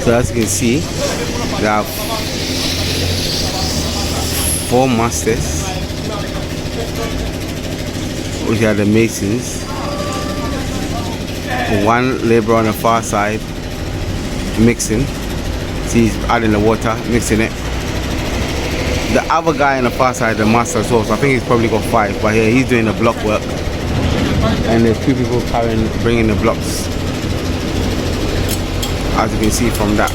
So as you can see, there are 4 masters, which are the masons. 1 laborer on the far side mixing. See, he's adding the water, mixing it. The other guy on the far side, the master as well, so I think he's probably got 5, but here he's doing the block work. And there's 2 people bringing the blocks, as you can see from that.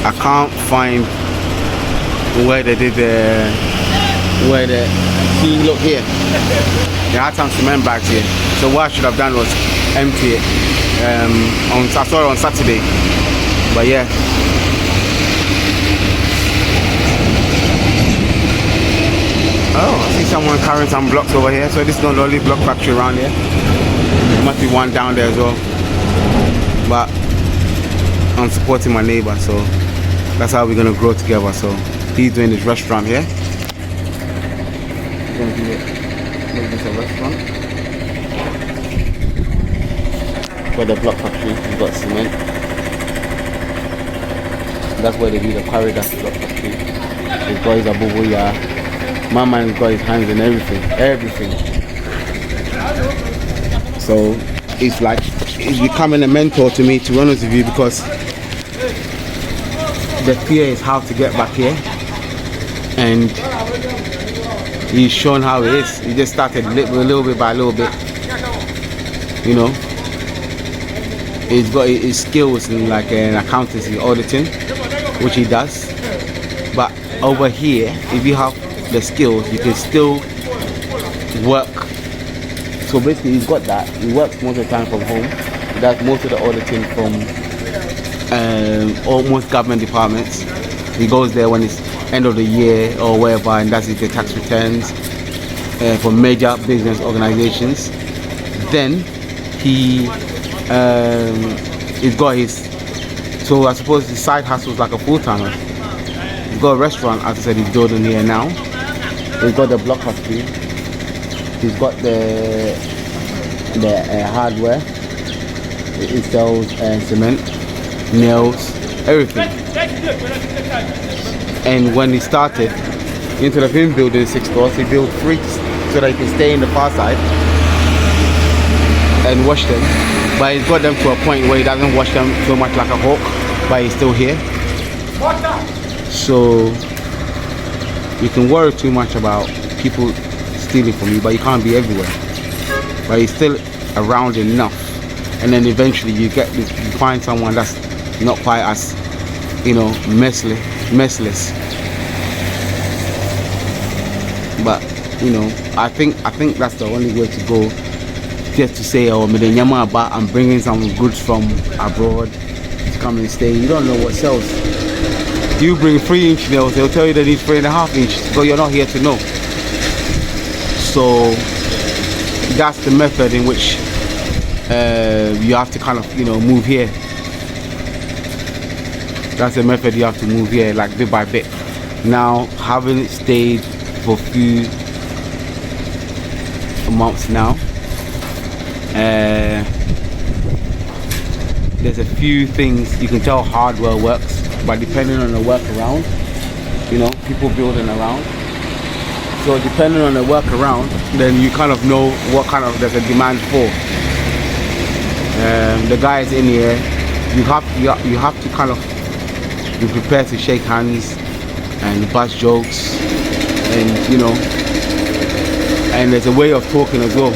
I can't find where they did see, look here, they had some cement bags here, so what I should have done was empty it. I saw it on Saturday, but yeah. Oh, I see someone carrying some blocks over here. So this is not the only block factory around here. There must be one down there as well. But I'm supporting my neighbor, so that's how we're gonna grow together. So he's doing this restaurant here. He's gonna make this a restaurant. For the block factory, he's got cement. That's where they do the quarry. That's the block factory. His boys are Boboya. My man got his hands in everything. So it's like he's becoming a mentor to me, to be honest with you, because the fear is how to get back here, and he's shown how it is. He just started little bit by little bit, you know. He's got his skills in like an accountancy, auditing, which he does. But over here, if you have the skills, you can still work. So basically he's got that. He works most of the time from home. He does most of the auditing from almost government departments. He goes there when it's end of the year or wherever, and does the tax returns for major business organizations. Then he's got his, so I suppose his side hustle is like a full-timer. He's got a restaurant, as I said, he's building here now. He's got the block factory. He's got the hardware. He sells cement, nails, everything. And when he started, instead of him building 6 floors, he built 3 so that he can stay in the far side and wash them. But he's got them to a point where he doesn't wash them so much like a hawk, but he's still here. So you can worry too much about people stealing from you, but you can't be everywhere. But he's still around enough, and then eventually you find someone that's not quite as, you know, messless. But you know, I think that's the only way to go. Just to say, oh, I'm bringing some goods from abroad to come and stay. You don't know what sells. You bring 3-inch nails, they'll tell you they need 3.5 inches, but you're not here to know. So that's the method in which you have to kind of, you know, move here. That's the method you have to move here, like bit by bit. Now, having stayed for a few months now, there's a few things you can tell hardware works, but depending on the work around, you know, people building around. So depending on the work around, then you kind of know what kind of there's a demand for. The guys in here, you have to kind of be prepared to shake hands and bust jokes, and you know, and there's a way of talking as well.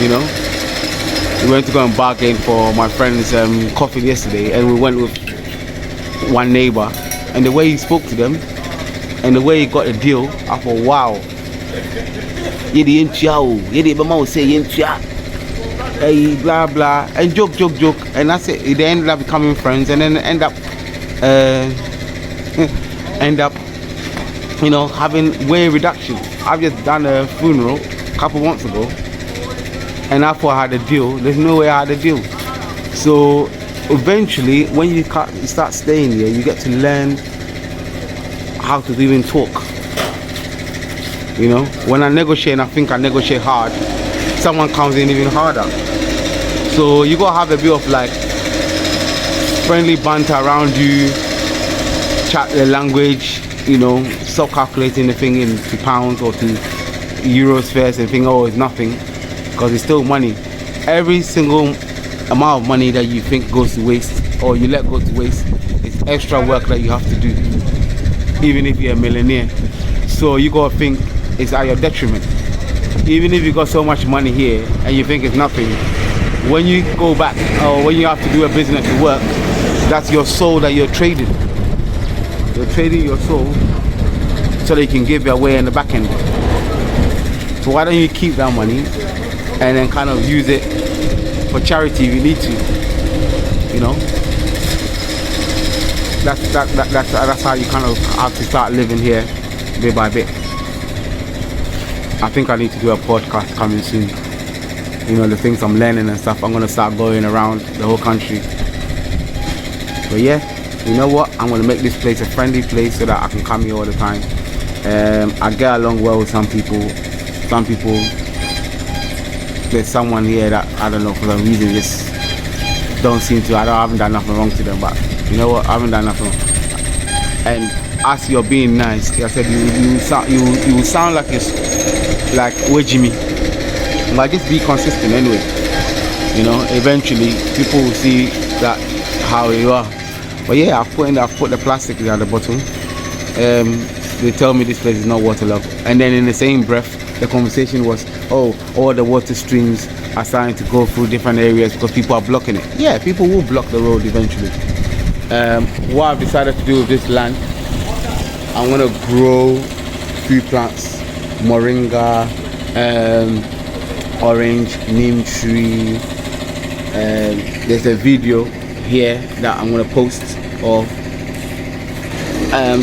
You know, we went to go and bargain for my friend's coffee yesterday, and we went with one neighbor, and the way he spoke to them and the way he got a deal, I thought, wow. Hey, blah blah, and joke, and that's it. They ended up becoming friends, and then end up, you know, having way reduction. I've just done a funeral a couple months ago, and I thought I had a deal. There's no way I had a deal. So eventually, when you start staying here, you get to learn how to even talk. You know, when I negotiate and I think I negotiate hard, someone comes in even harder. So you gotta have a bit of like friendly banter around you, chat the language, you know, stop calculating the thing into pounds or to euros first and think, oh, it's nothing, because it's still money. Every single amount of money that you think goes to waste or you let go to waste is extra work that you have to do, even if you're a millionaire. So you gotta think it's at your detriment. Even if you got so much money here and you think it's nothing, when you go back or when you have to do a business to work, that's your soul that you're trading. You're trading your soul so that you can give it away in the back end. So why don't you keep that money and then kind of use it for charity if you need to, you know? That's how you kind of have to start living here bit by bit. I think I need to do a podcast coming soon. You know, the things I'm learning and stuff, I'm gonna start going around the whole country. But yeah, you know what? I'm gonna make this place a friendly place so that I can come here all the time. I get along well with some people. Some people, there's someone here that I don't know, for some reason just don't seem to. I haven't done nothing wrong to them, but you know what? I haven't done nothing wrong. And as you're being nice, I said you sound like it's like Jimmy. But just be consistent anyway. You know, eventually people will see that how you are. But yeah, I've put the plastic at the bottom. They tell me this place is not waterlogged, and then in the same breath, the conversation was, oh, all the water streams are starting to go through different areas because people are blocking it. Yeah, people will block the road eventually. What I've decided to do with this land, I'm gonna grow food plants, moringa, orange, neem tree. There's a video here that I'm gonna post of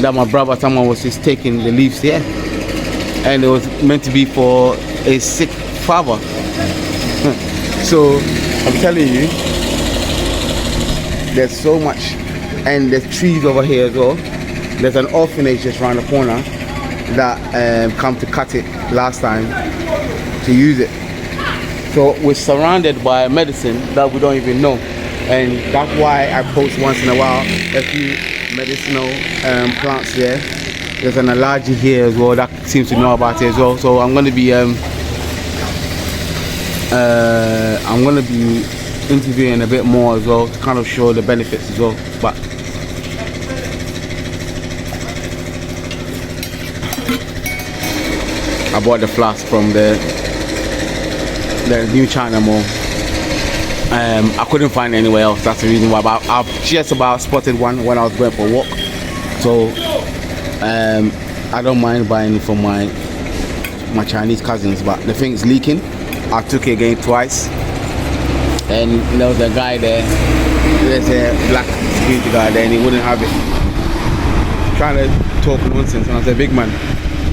that my brother, someone was just taking the leaves here, and it was meant to be for a sick father. So I'm telling you, there's so much, and there's trees over here as well. There's an orphanage just around the corner that come to cut it last time to use it. So we're surrounded by medicine that we don't even know, and that's why I post once in a while a few medicinal plants here. There's an allergy here as well that seems to know about it as well. So I'm going to be interviewing a bit more as well to kind of show the benefits as well. But I bought the flask from the new China Mall. I couldn't find it anywhere else. That's the reason why. But I've just about spotted one when I was going for a walk. So I don't mind buying it from my Chinese cousins. But the thing's leaking. I took it again twice, and there was a guy there. There's a black security guy there, and he wouldn't have it. Trying to talk nonsense, and I said, "Big man,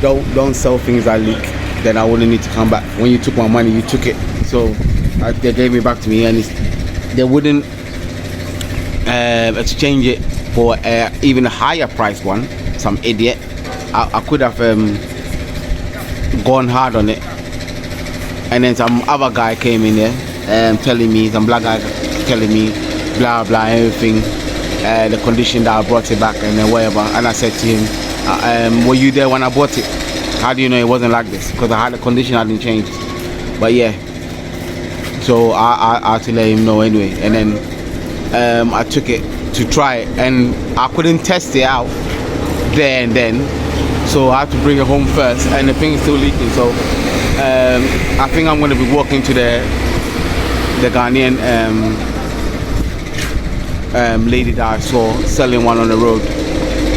don't sell things that leak. Then I wouldn't need to come back. When you took my money, you took it." So they gave it back to me, and they wouldn't exchange it for even a higher price one. Some idiot. I could have gone hard on it, and then some other guy came in there telling me, some black guy telling me blah blah everything, the condition that I brought it back and then whatever. And I said to him, were you there when I bought it? How do you know it wasn't like this? Because I had the condition hadn't changed. But yeah, so I had to let him know anyway, and then I took it to try it, and I couldn't test it out there and then, so I had to bring it home first, and the thing is still leaking. So I think I'm going to be walking to the Ghanaian lady that I saw selling one on the road.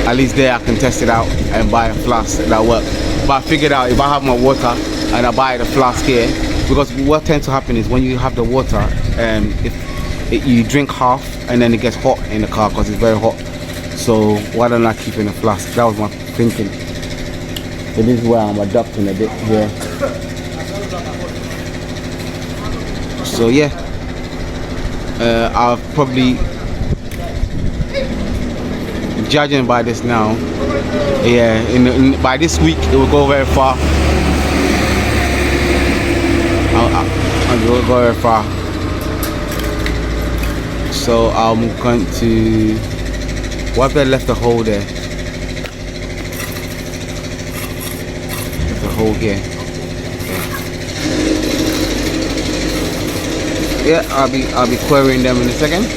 At least there I can test it out and buy a flask that works. But I figured out if I have my water and I buy the flask here, because what tends to happen is when you have the water, you drink half and then it gets hot in the car because it's very hot. So why don't I keep in a flask? That was my thinking. So this is where I'm adapting a bit here. So yeah, I'll probably, judging by this now, yeah, by this week it will go very far. I'll go very far. So I'm going to, what if I left the hole there? Left the hole here. Yeah, I'll be querying them in a second.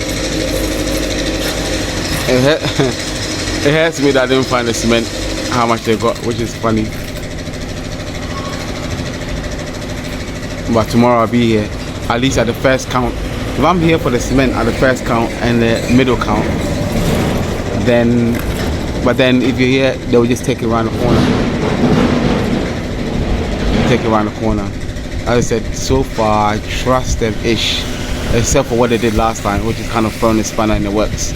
It hurts me that I didn't find the cement, how much they got, which is funny. But tomorrow I'll be here, at least at the first count. If I'm here for the cement at the first count and the middle count, then, but then if you're here, they will just take it around the corner. Take it around the corner. As I said, so far I trust them-ish, except for what they did last time, which is kind of throwing the spanner in the works.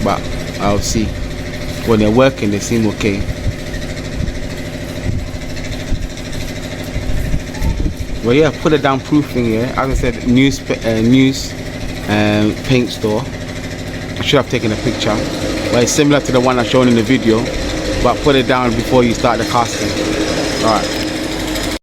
But I'll see. When they're working, they seem okay. Well, yeah, put it down proofing here. As I said, news paint store. I should have taken a picture, but it's similar to the one I shown in the video. But put it down before you start the casting. All right.